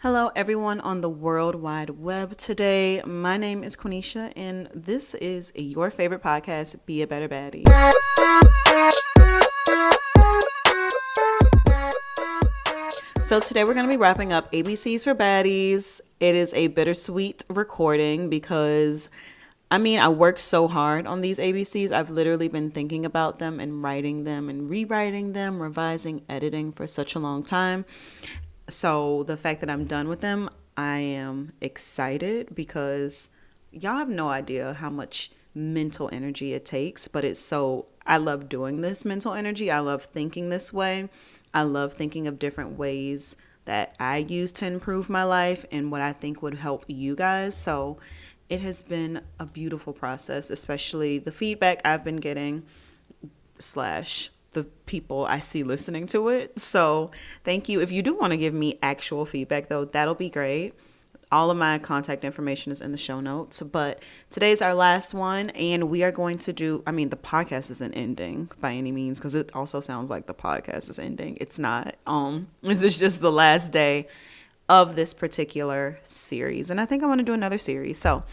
Hello, everyone on the World Wide Web today. My name is Quenisha, and this is your favorite podcast, Be a Better Baddie. So today we're going to be wrapping up ABCs for Baddies. It is a bittersweet recording because, I worked so hard on these ABCs. I've literally been thinking about them and writing them and rewriting them, revising, editing for such a long time. So the fact that I'm done with them, I am excited because y'all have no idea how much mental energy it takes, but I love doing this mental energy. I love thinking this way. I love thinking of different ways that I use to improve my life and what I think would help you guys. So it has been a beautiful process, especially the feedback I've been getting / the people I see listening to it. So thank you. If you do want to give me actual feedback, though, that'll be great. All of my contact information is in the show notes. But today's our last one, and we are going to do, the podcast isn't ending by any means, because it also sounds like the podcast is ending. It's not. This is just the last day of this particular series. And I think I want to do another series. So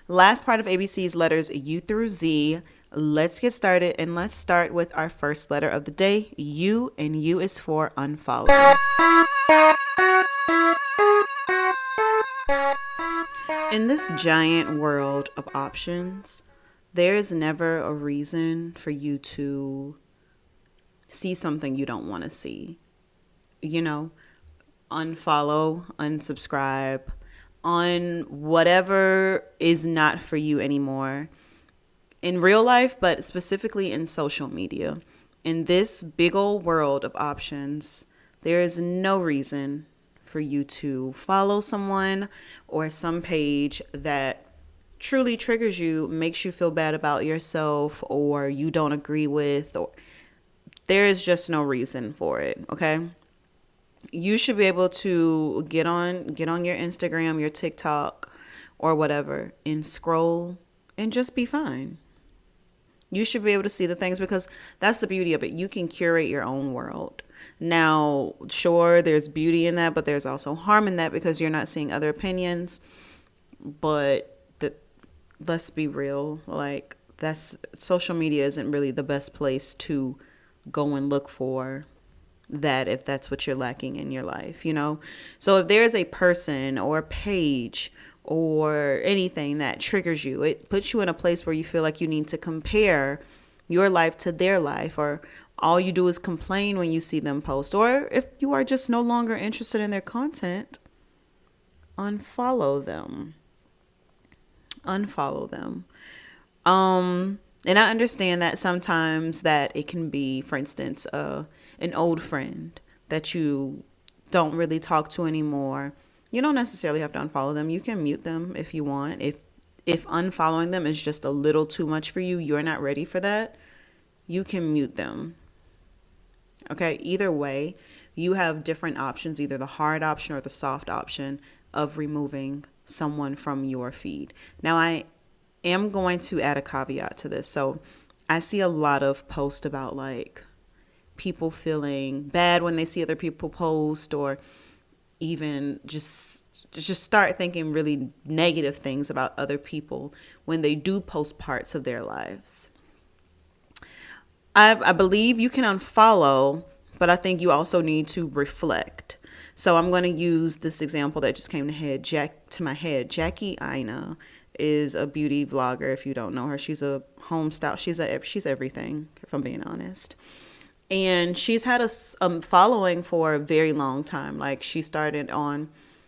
last part of ABC's letters U through Z. Let's get started, and let's start with our first letter of the day, U, and U is for unfollow. In this giant world of options, there is never a reason for you to see something you don't want to see. Unfollow, unsubscribe, on whatever is not for you anymore. In real life, but specifically in social media. In this big old world of options, there is no reason for you to follow someone or some page that truly triggers you, makes you feel bad about yourself, or you don't agree with, or there is just no reason for it, okay? You should be able to get on your Instagram, your TikTok, or whatever, and scroll and just be fine. You should be able to see the things, because that's the beauty of it. You can curate your own world. Now, sure, there's beauty in that, but there's also harm in that because you're not seeing other opinions. But let's be real. Social media isn't really the best place to go and look for that if that's what you're lacking in your life, So if there's a person or a page or anything that triggers you, it puts you in a place where you feel like you need to compare your life to their life, or all you do is complain when you see them post, or if you are just no longer interested in their content, unfollow them. And I understand that sometimes that it can be, for instance, an old friend that you don't really talk to anymore. You don't necessarily have to unfollow them. You can mute them if you want. If unfollowing them is just a little too much for you, you're not ready for that, you can mute them. Okay, either way, you have different options, either the hard option or the soft option of removing someone from your feed. Now, I am going to add a caveat to this. So I see a lot of posts about people feeling bad when they see other people post, or even just start thinking really negative things about other people when they do post parts of their lives. I believe you can unfollow, but I think you also need to reflect. So I'm going to use this example that just came to my head. Jackie Aina is a beauty vlogger. If you don't know her, she's a home style. She's everything, if I'm being honest. And she's had a following for a very long time. She started on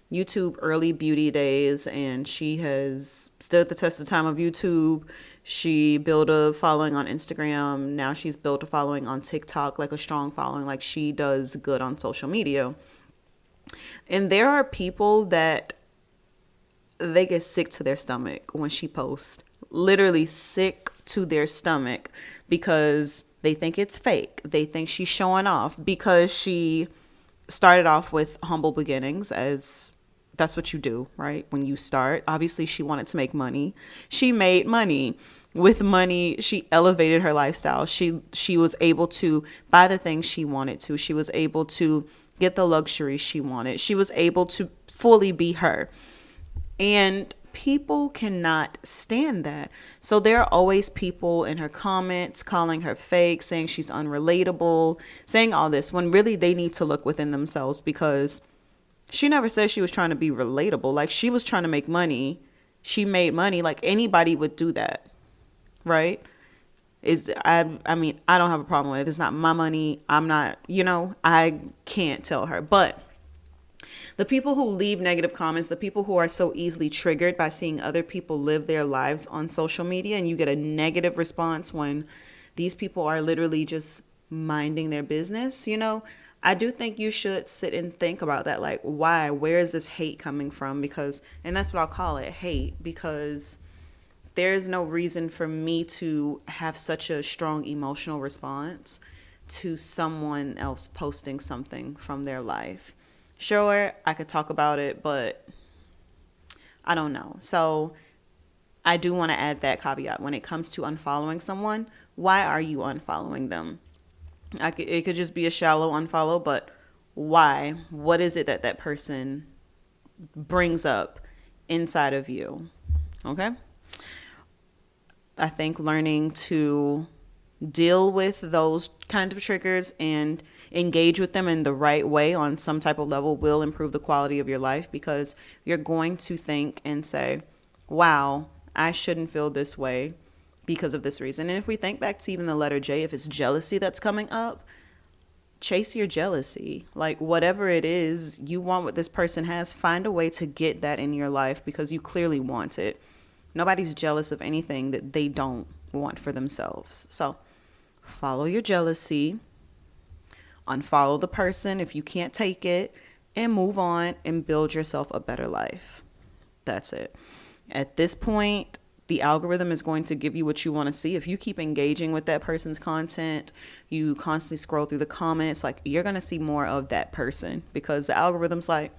YouTube early beauty days, and she has stood the test of time of YouTube. She built a following on Instagram. Now she's built a following on TikTok, a strong following. She does good on social media. And there are people that they get sick to their stomach when she posts, literally sick to their stomach, because they think it's fake. They think she's showing off because she started off with humble beginnings, as that's what you do, right? When you start, obviously she wanted to make money. She made money. With money, she elevated her lifestyle. She was able to buy the things she wanted to. She was able to get the luxury she wanted. She was able to fully be her. And people cannot stand that. So there are always people in her comments calling her fake, saying she's unrelatable, saying all this, when really they need to look within themselves, because she never said she was trying to be relatable. Like, she was trying to make money. She made money. Like, anybody would do that, right? I mean, I don't have a problem with it. It's not my money. I'm not, I can't tell her. But the people who leave negative comments, the people who are so easily triggered by seeing other people live their lives on social media, and you get a negative response when these people are literally just minding their business, I do think you should sit and think about that. Like, why? Where is this hate coming from? Because, and that's what I'll call it, hate, because there's no reason for me to have such a strong emotional response to someone else posting something from their life. Sure, I could talk about it, but I don't know. So I do want to add that caveat. When it comes to unfollowing someone, why are you unfollowing them? It could just be a shallow unfollow, but why? What is it that that person brings up inside of you? Okay? I think learning to deal with those kind of triggers and engage with them in the right way on some type of level will improve the quality of your life, because you're going to think and say, wow, I shouldn't feel this way because of this reason. And if we think back to even the letter J, if it's jealousy that's coming up, chase your jealousy. Like, whatever it is you want what this person has, find a way to get that in your life, because you clearly want it. Nobody's jealous of anything that they don't want for themselves. So follow your jealousy, unfollow the person if you can't take it, and move on and build yourself a better life. That's it. At this point, the algorithm is going to give you what you want to see. If you keep engaging with that person's content, you constantly scroll through the comments, like, you're going to see more of that person, because the algorithm's like,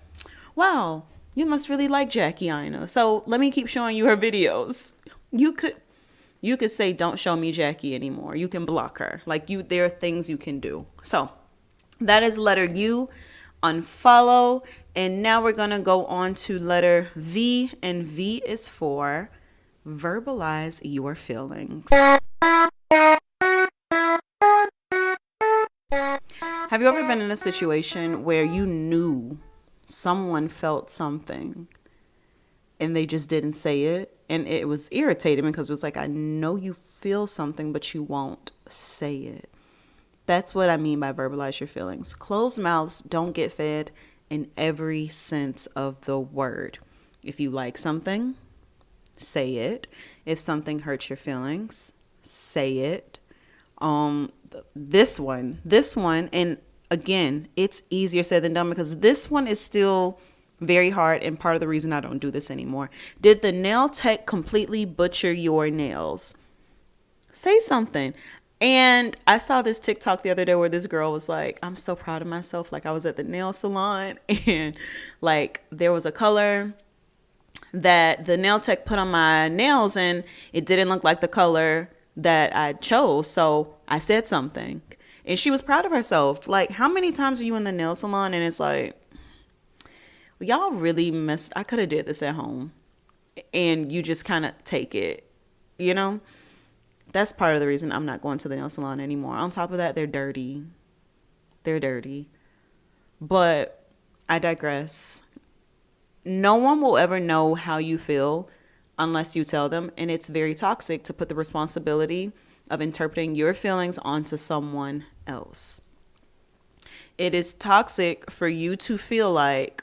wow, you must really like Jackie Aina, so let me keep showing you her videos. You could say, don't show me Jackie anymore. You can block her. Like, there are things you can do. So that is letter U, unfollow. And now we're going to go on to letter V, and V is for verbalize your feelings. Have you ever been in a situation where you knew someone felt something and they just didn't say it? And it was irritating because it was like, I know you feel something, but you won't say it. That's what I mean by verbalize your feelings. Closed mouths don't get fed in every sense of the word. If you like something, say it. If something hurts your feelings, say it. This one, and again, it's easier said than done, because this one is still very hard, and part of the reason I don't do this anymore. Did the nail tech completely butcher your nails? Say something. And I saw this TikTok the other day where this girl was like, I'm so proud of myself. Like, I was at the nail salon and like there was a color that the nail tech put on my nails and it didn't look like the color that I chose. So I said something and she was proud of herself. Like, how many times are you in the nail salon and it's like, y'all really missed, I could have did this at home, and you just kind of take it, you know? That's part of the reason I'm not going to the nail salon anymore. On top of that, they're dirty. But I digress. No one will ever know how you feel unless you tell them. And it's very toxic to put the responsibility of interpreting your feelings onto someone else. It is toxic for you to feel like,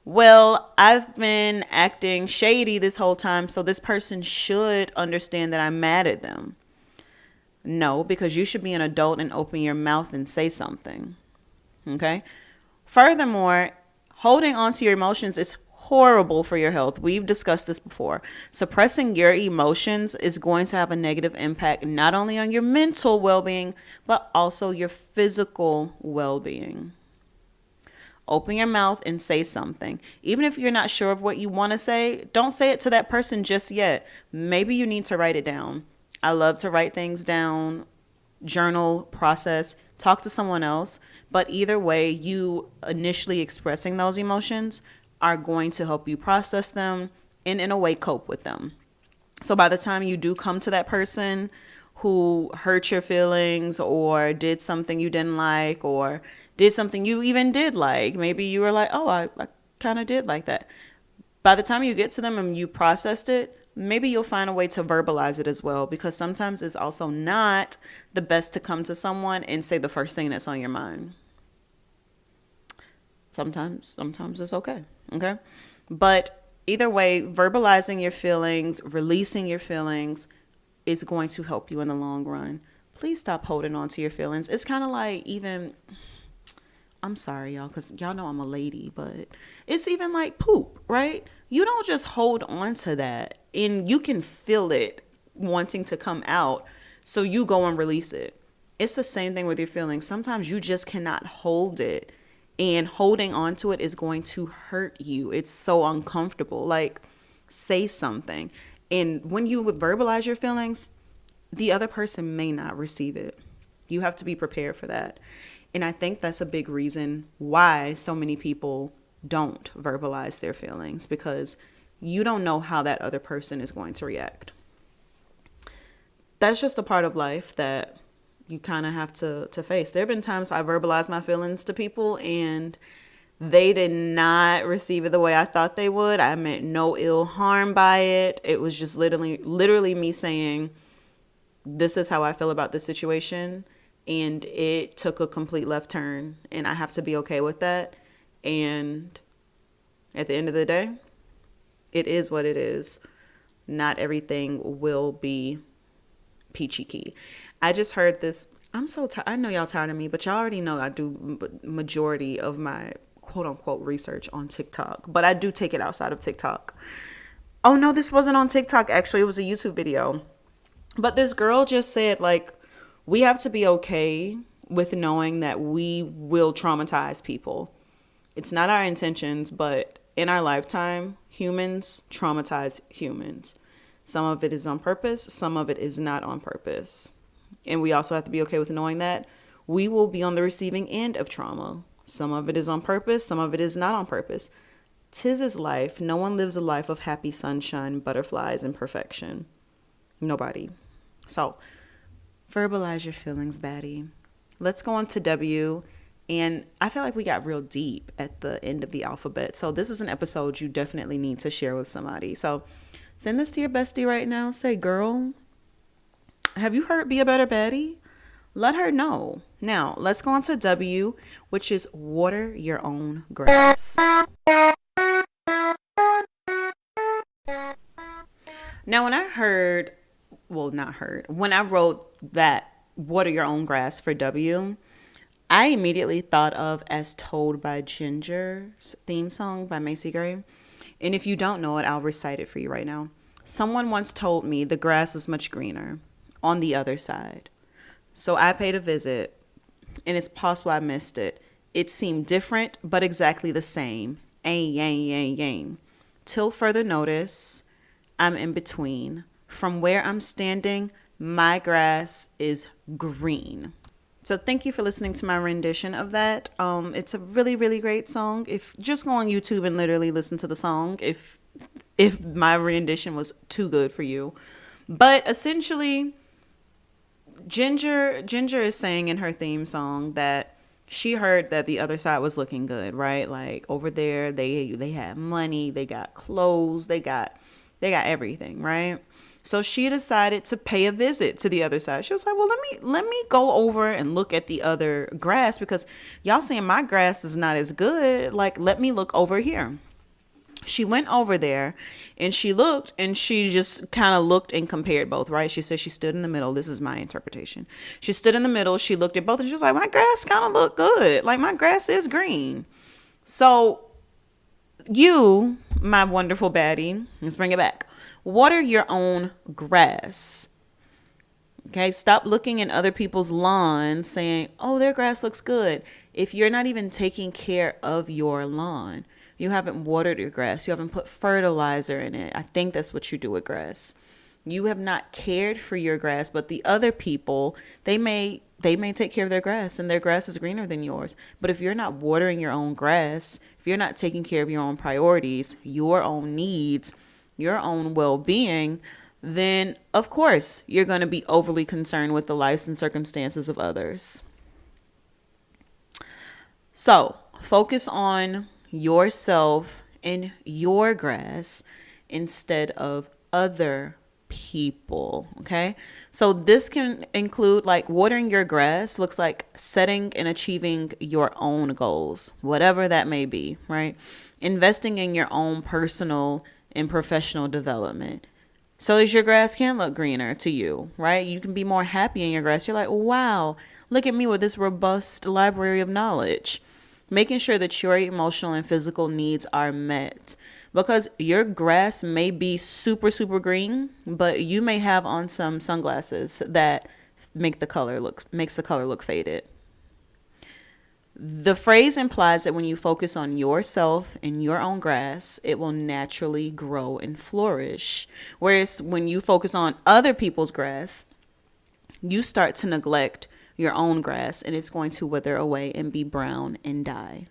well, I've been acting shady this whole time, so this person should understand that I'm mad at them. No, because you should be an adult and open your mouth and say something. Okay? Furthermore, holding on to your emotions is horrible for your health. We've discussed this before. Suppressing your emotions is going to have a negative impact not only on your mental well-being, but also your physical well-being. Open your mouth and say something. Even if you're not sure of what you want to say, don't say it to that person just yet. Maybe you need to write it down. I love to write things down, journal, process. talk to someone else. But either way, you initially expressing those emotions are going to help you process them and in a way cope with them. So by the time you do come to that person who hurt your feelings or did something you didn't like or did something you even did like, maybe you were like, oh, I kind of did like that. By the time you get to them and you processed it, maybe you'll find a way to verbalize it as well, because sometimes it's also not the best to come to someone and say the first thing that's on your mind. Sometimes it's okay. Okay. But either way, verbalizing your feelings, releasing your feelings is going to help you in the long run. Please stop holding on to your feelings. It's kind of like even, I'm sorry, y'all, because y'all know I'm a lady, but it's even like poop, right? You don't just hold on to that, and you can feel it wanting to come out. So you go and release it. It's the same thing with your feelings. Sometimes you just cannot hold it, and holding on to it is going to hurt you. It's so uncomfortable. Like, say something. And when you verbalize your feelings, the other person may not receive it. You have to be prepared for that. And I think that's a big reason why so many people don't verbalize their feelings, because you don't know how that other person is going to react. That's just a part of life that you kind of have to face. There have been times I verbalized my feelings to people and they did not receive it the way I thought they would. I meant no ill harm by it. It was just literally me saying, this is how I feel about this situation. And it took a complete left turn, and I have to be okay with that. And at the end of the day, it is what it is. Not everything will be peachy key. I just heard this. I'm so tired. I know y'all tired of me, but y'all already know I do majority of my quote unquote research on TikTok, but I do take it outside of TikTok. Oh no, this wasn't on TikTok. Actually, it was a YouTube video. But this girl just said, like, we have to be okay with knowing that we will traumatize people. It's not our intentions, but in our lifetime, humans traumatize humans. Some of it is on purpose. Some of it is not on purpose. And we also have to be okay with knowing that we will be on the receiving end of trauma. Some of it is on purpose. Some of it is not on purpose. 'Tis is life. No one lives a life of happy sunshine, butterflies, and perfection. Nobody. So, verbalize your feelings, Baddie. Let's go on to W. And I feel like we got real deep at the end of the alphabet. So this is an episode you definitely need to share with somebody. So send this to your bestie right now. Say, girl, have you heard Be a Better Baddie? Let her know. Now, let's go on to W, which is water your own grass. Now, when I wrote that water your own grass for W, I immediately thought of As Told by Ginger's theme song by Macy Gray. And if you don't know it, I'll recite it for you right now. Someone once told me the grass was much greener on the other side. So I paid a visit, and it's possible I missed it. It seemed different, but exactly the same. Yang. Till further notice, I'm in between. From where I'm standing, my grass is green. So thank you for listening to my rendition of that. It's a really, really great song. If just go on YouTube and literally listen to the song, if my rendition was too good for you. But essentially, Ginger is saying in her theme song that she heard that the other side was looking good, right? Like over there, they had money, they got clothes, they got everything, right? So she decided to pay a visit to the other side. She was like, well, let me go over and look at the other grass, because y'all saying my grass is not as good. Like, let me look over here. She went over there and she looked, and she just kind of looked and compared both, right? She said she stood in the middle. This is my interpretation. She stood in the middle. She looked at both and she was like, my grass kind of look good. Like, my grass is green. So you, my wonderful baddie, let's bring it back. Water your own grass. Okay, stop looking at other people's lawns saying, oh, their grass looks good. If you're not even taking care of your lawn, you haven't watered your grass, you haven't put fertilizer in it. I think that's what you do with grass. You have not cared for your grass, but the other people, they may take care of their grass, and their grass is greener than yours. But if you're not watering your own grass, if you're not taking care of your own priorities, your own needs, your own well-being, then of course you're going to be overly concerned with the lives and circumstances of others. So focus on yourself and your grass instead of other people. Okay. So this can include, like, watering your grass looks like setting and achieving your own goals, whatever that may be, right? Investing in your own personal and professional development. So as your grass can look greener to you, right? You can be more happy in your grass. You're like, wow, look at me with this robust library of knowledge. Making sure that your emotional and physical needs are met, because your grass may be super, super green, but you may have on some sunglasses that makes the color look faded. The phrase implies that when you focus on yourself and your own grass, it will naturally grow and flourish. Whereas when you focus on other people's grass, you start to neglect your own grass, and it's going to wither away and be brown and die.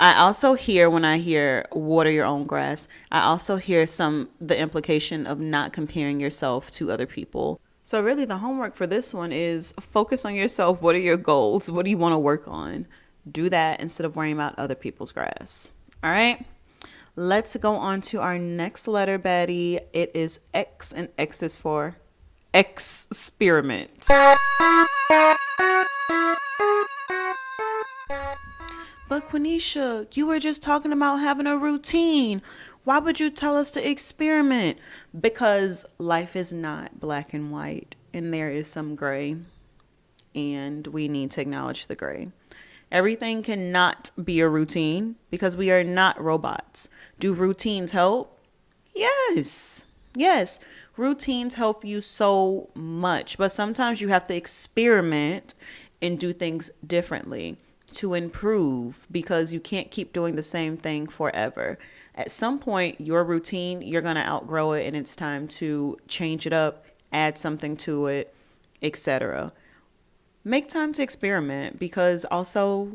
I also hear, when I hear water your own grass, I also hear the implication of not comparing yourself to other people. So really the homework for this one is focus on yourself. What are your goals? What do you want to work on? Do that instead of worrying about other people's grass. All right. Let's go on to our next letter, Baddie. It is X, and X is for experiment. But Quenisha, you were just talking about having a routine. Why would you tell us to experiment? Because life is not black and white, and there is some gray, and we need to acknowledge the gray. Everything cannot be a routine because we are not robots. Do routines help? Yes. Yes. Routines help you so much, but sometimes you have to experiment and do things differently to improve, because you can't keep doing the same thing forever. At some point, your routine, you're going to outgrow it, and it's time to change it up, add something to it, etc. Make time to experiment, because also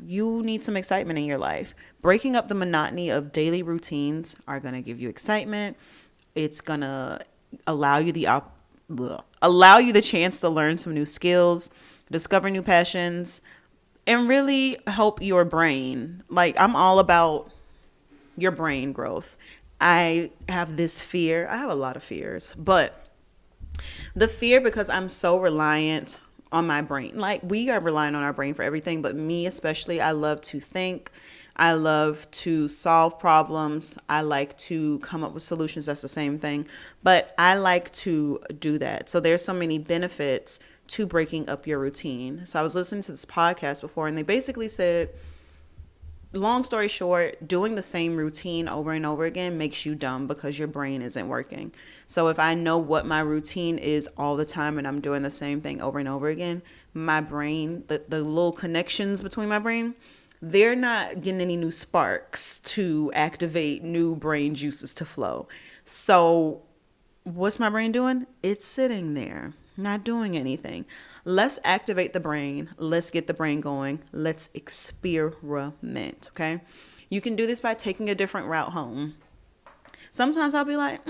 you need some excitement in your life. Breaking up the monotony of daily routines are going to give you excitement. It's going to allow you the chance to learn some new skills, discover new passions, and really help your brain. Like, I'm all about your brain growth. I have this fear. I have a lot of fears, but the fear, because I'm so reliant on my brain. Like, we are relying on our brain for everything, but me especially, I love to think. I love to solve problems. I like to come up with solutions. That's the same thing, but I like to do that. So there's so many benefits to breaking up your routine. So I was listening to this podcast before, and they basically said, long story short, doing the same routine over and over again makes you dumb because your brain isn't working. So if I know what my routine is all the time and I'm doing the same thing over and over again, my brain, the little connections between my brain, they're not getting any new sparks to activate new brain juices to flow. So what's my brain doing? It's sitting there, not doing anything. Let's activate the brain. Let's get the brain going. Let's experiment, okay? You can do this by taking a different route home. Sometimes I'll be like,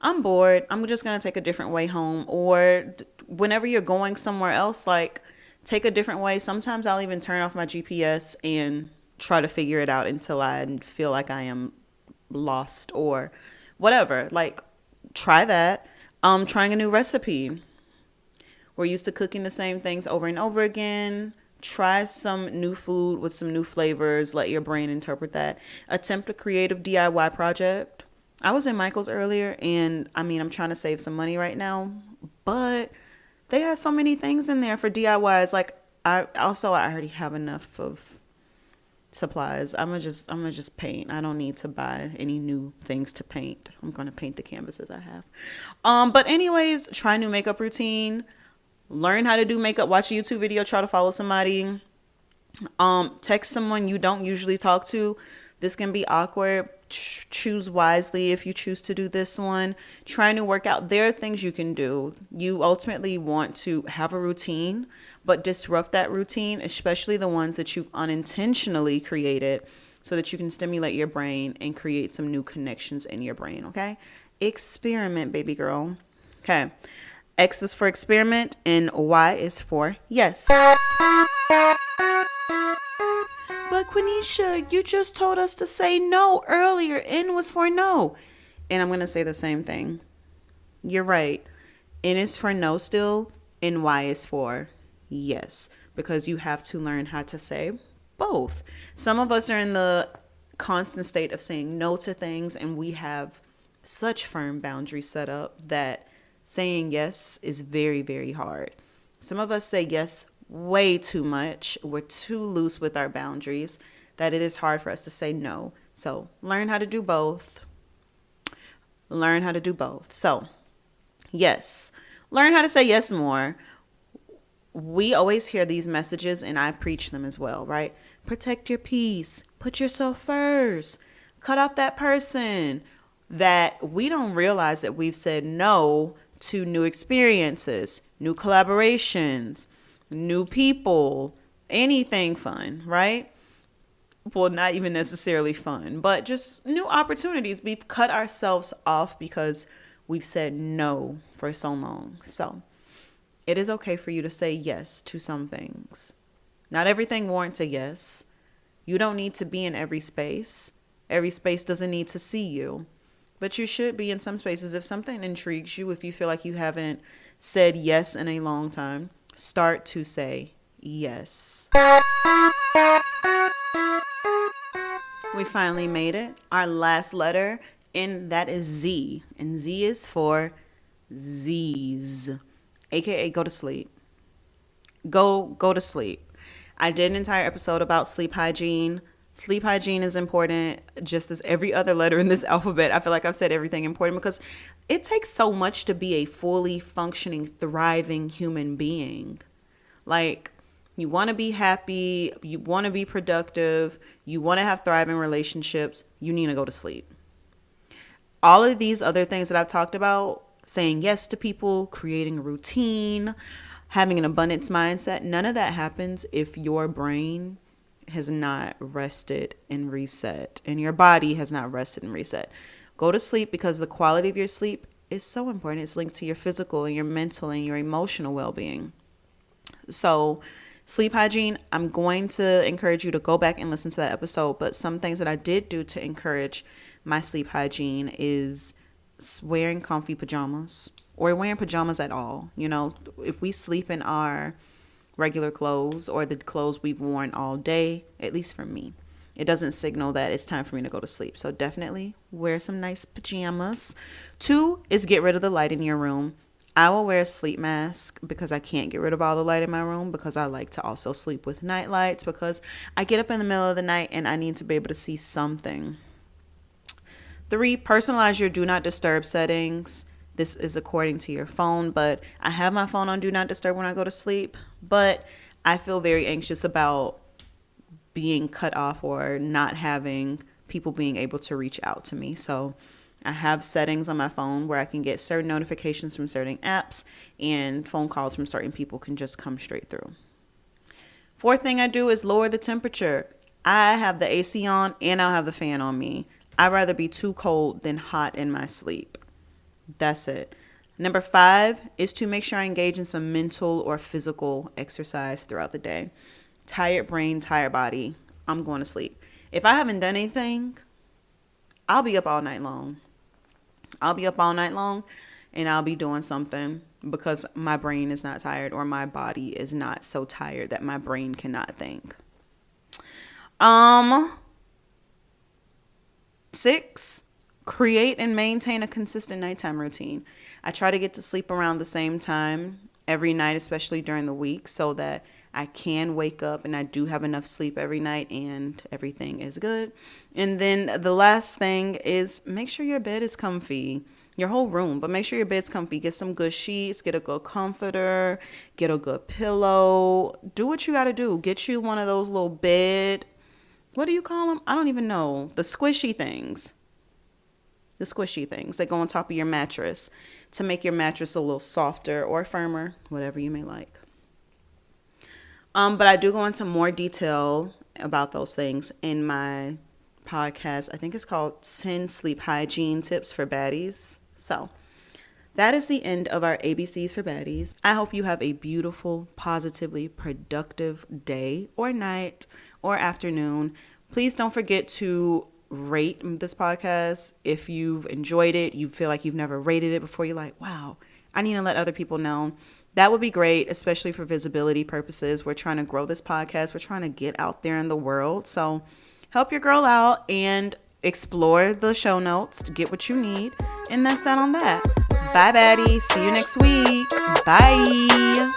I'm bored. I'm just going to take a different way home. Or whenever you're going somewhere else, like, take a different way. Sometimes I'll even turn off my GPS and try to figure it out until I feel like I am lost or whatever. Like, try that. Trying a new recipe. We're used to cooking the same things over and over again. Try some new food with some new flavors. Let your brain interpret that. Attempt a creative DIY project. I was in Michael's earlier, and I'm trying to save some money right now, but they have so many things in there for DIYs. Like, I already have enough of supplies. I'm gonna just paint. I don't need to buy any new things to paint. I'm gonna paint the canvases I have. But anyways, try a new makeup routine. Learn how to do makeup. Watch a YouTube video. Try to follow somebody. Text someone you don't usually talk to. This can be awkward. choose wisely if you choose to do this one. Try a new workout. There are things you can do. You ultimately want to have a routine, but disrupt that routine, especially the ones that you've unintentionally created, so that you can stimulate your brain and create some new connections in your brain, okay? Experiment, baby girl. Okay. X was for experiment and Y is for yes. But Quenisha, you just told us to say no earlier. N was for no. And I'm going to say the same thing. You're right. N is for no still, and Y is for yes. Because you have to learn how to say both. Some of us are in the constant state of saying no to things, and we have such firm boundaries set up that saying yes is very, very hard. Some of us say yes way too much. We're too loose with our boundaries that it is hard for us to say no. So learn how to do both. Learn how to do both. So yes, learn how to say yes more. We always hear these messages and I preach them as well, right? Protect your peace. Put yourself first. Cut off that person. That we don't realize that we've said no to new experiences, new collaborations, new people, anything fun, right? Well, not even necessarily fun, but just new opportunities. We've cut ourselves off because we've said no for so long. So it is okay for you to say yes to some things. Not everything warrants a yes. You don't need to be in every space. Every space doesn't need to see you. But you should be in some spaces. If something intrigues you, if you feel like you haven't said yes in a long time, start to say yes. We finally made it. Our last letter, and that is Z. And Z is for Z's, aka go to sleep. Go to sleep. I did an entire episode about sleep hygiene. Sleep hygiene is important, just as every other letter in this alphabet. I feel like I've said everything important because it takes so much to be a fully functioning, thriving human being. Like, you want to be happy, you want to be productive, you want to have thriving relationships, you need to go to sleep. All of these other things that I've talked about, saying yes to people, creating a routine, having an abundance mindset, none of that happens if your brain has not rested and reset, and your body has not rested and reset. Go to sleep, because the quality of your sleep is so important. It's linked to your physical and your mental and your emotional well-being. So sleep hygiene, I'm going to encourage you to go back and listen to that episode. But some things that I did do to encourage my sleep hygiene is wearing comfy pajamas, or wearing pajamas at all. You know, if we sleep in our regular clothes or the clothes we've worn all day, at least for me, it doesn't signal that it's time for me to go to sleep. So definitely wear some nice pajamas. 2 is get rid of the light in your room. I will wear a sleep mask because I can't get rid of all the light in my room, because I like to also sleep with night lights, because I get up in the middle of the night and I need to be able to see something. 3, personalize your do not disturb settings. This is according to your phone, but I have my phone on do not disturb when I go to sleep, but I feel very anxious about being cut off or not having people being able to reach out to me. So I have settings on my phone where I can get certain notifications from certain apps, and phone calls from certain people can just come straight through. 4th thing I do is lower the temperature. I have the AC on and I'll have the fan on me. I'd rather be too cold than hot in my sleep. That's it. Number 5 is to make sure I engage in some mental or physical exercise throughout the day. Tired brain, tired body, I'm going to sleep. If I haven't done anything, I'll be up all night long. And I'll be doing something because my brain is not tired, or my body is not so tired that my brain cannot think. 6, create and maintain a consistent nighttime routine. I try to get to sleep around the same time every night, especially during the week, so that I can wake up and I do have enough sleep every night and everything is good. And then the last thing is make sure your bed is comfy, your whole room, but make sure your bed's comfy. Get some good sheets, get a good comforter, get a good pillow. Do what you got to do. Get you one of those little bed, what do you call them? I don't even know. The squishy things. the squishy things that go on top of your mattress to make your mattress a little softer or firmer, whatever you may like. But I do go into more detail about those things in my podcast. I think it's called 10 Sleep Hygiene Tips for Baddies. So that is the end of our ABCs for Baddies. I hope you have a beautiful, positively productive day or night or afternoon. Please don't forget to rate this podcast. If you've enjoyed it, you feel like you've never rated it before, you're like, wow, I need to let other people know. That would be great, especially for visibility purposes. We're trying to grow this podcast. We're trying to get out there in the world. So help your girl out and explore the show notes to get what you need. And that's that on that. Bye, Baddie. See you next week. Bye.